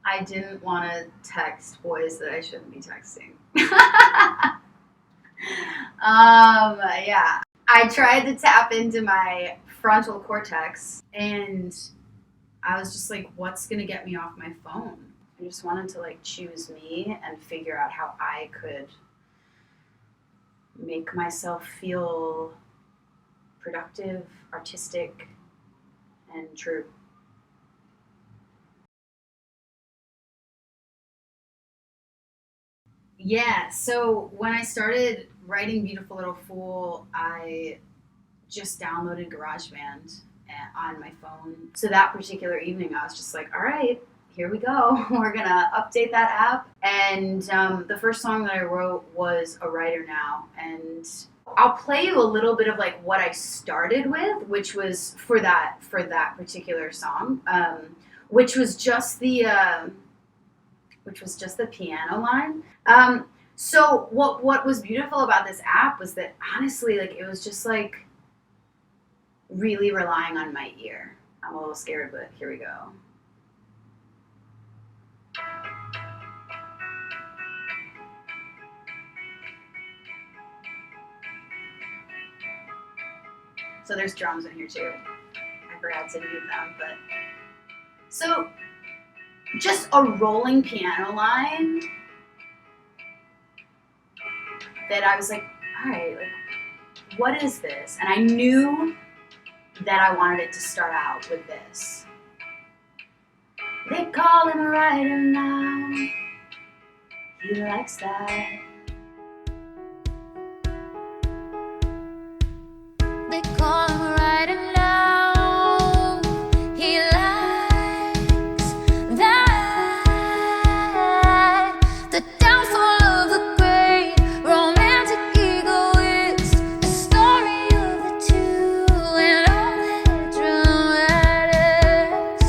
I didn't want to text boys that I shouldn't be texting. Yeah. I tried to tap into my frontal cortex and I was just like, what's going to get me off my phone? I just wanted to like choose me and figure out how I could make myself feel productive, artistic, and true. Yeah, so when I started writing Beautiful Little Fool, I just downloaded GarageBand on my phone. So that particular evening, I was just like, all right, here we go. We're going to update that app. And the first song that I wrote was A Writer Now. And I'll play you a little bit of like what I started with, which was for that particular song, which was just the piano line. So what was beautiful about this app was that honestly, like it was just like really relying on my ear. I'm a little scared, but here we go. So there's drums in here too. I forgot to mute them, but so just a rolling piano line that I was like, all right, like what is this? And I knew that I wanted it to start out with this. They call him a writer now. He likes that. They call him a writer now. He likes that. The downfall of the great romantic egoist. The story of the two and all their dramatics.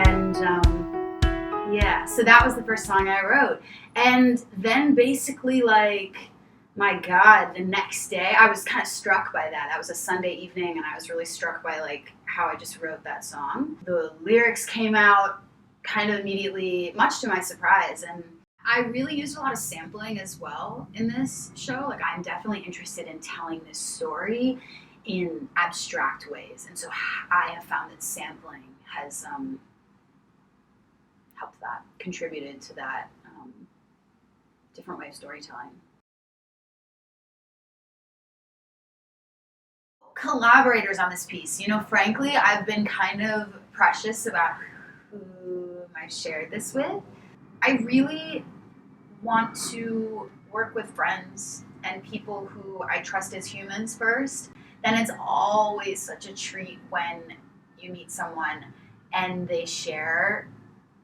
And yeah, so that was the first song I wrote. And then basically like, my God, the next day, I was kind of struck by that. That was a Sunday evening, and I was really struck by like how I just wrote that song. The lyrics came out kind of immediately, much to my surprise, and I really used a lot of sampling as well in this show. Like I'm definitely interested in telling this story in abstract ways, and so I have found that sampling has helped that, contributed to that different way of storytelling. Collaborators on this piece. You know, frankly, I've been kind of precious about who I've shared this with. I really want to work with friends and people who I trust as humans first. Then it's always such a treat when you meet someone and they share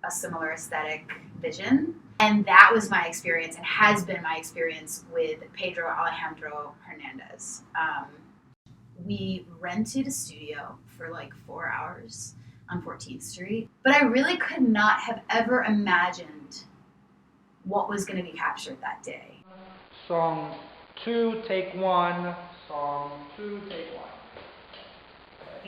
a similar aesthetic vision. And that was my experience and has been my experience with Pedro Hernandez. We rented a studio for like 4 hours on 14th Street, but I really could not have ever imagined what was going to be captured that day. Song 2, take 1. Song 2, take 1.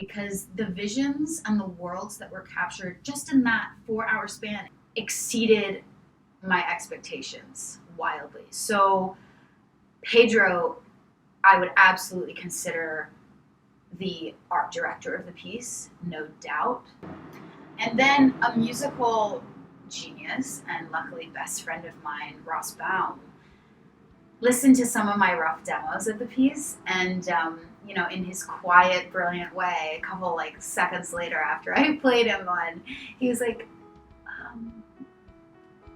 Because the visions and the worlds that were captured just in that 4-hour span exceeded my expectations wildly. So Pedro, I would absolutely consider the art director of the piece, no doubt. And then a musical genius and luckily best friend of mine, Ross Baum, listened to some of my rough demos of the piece and you know, in his quiet, brilliant way, a couple like seconds later after I played him one, he was like,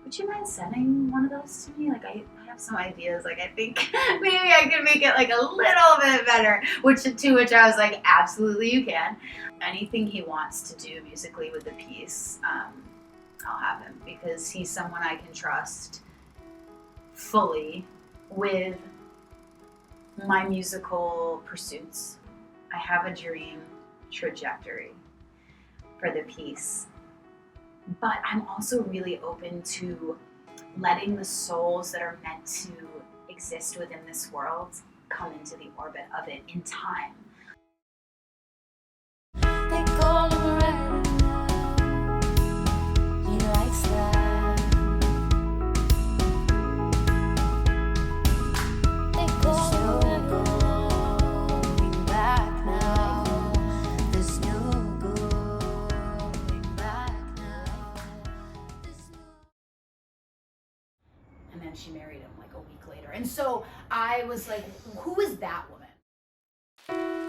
would you mind sending one of those to me? Like I have some ideas, like I think maybe I could make it like a little bit better, to which I was like, absolutely you can. Anything he wants to do musically with the piece, I'll have him, because he's someone I can trust fully with my musical pursuits. I have a dream trajectory for the piece, but I'm also really open to letting the souls that are meant to exist within this world come into the orbit of it in time. They call him a writer now. He likes that. And so I was like, who is that woman?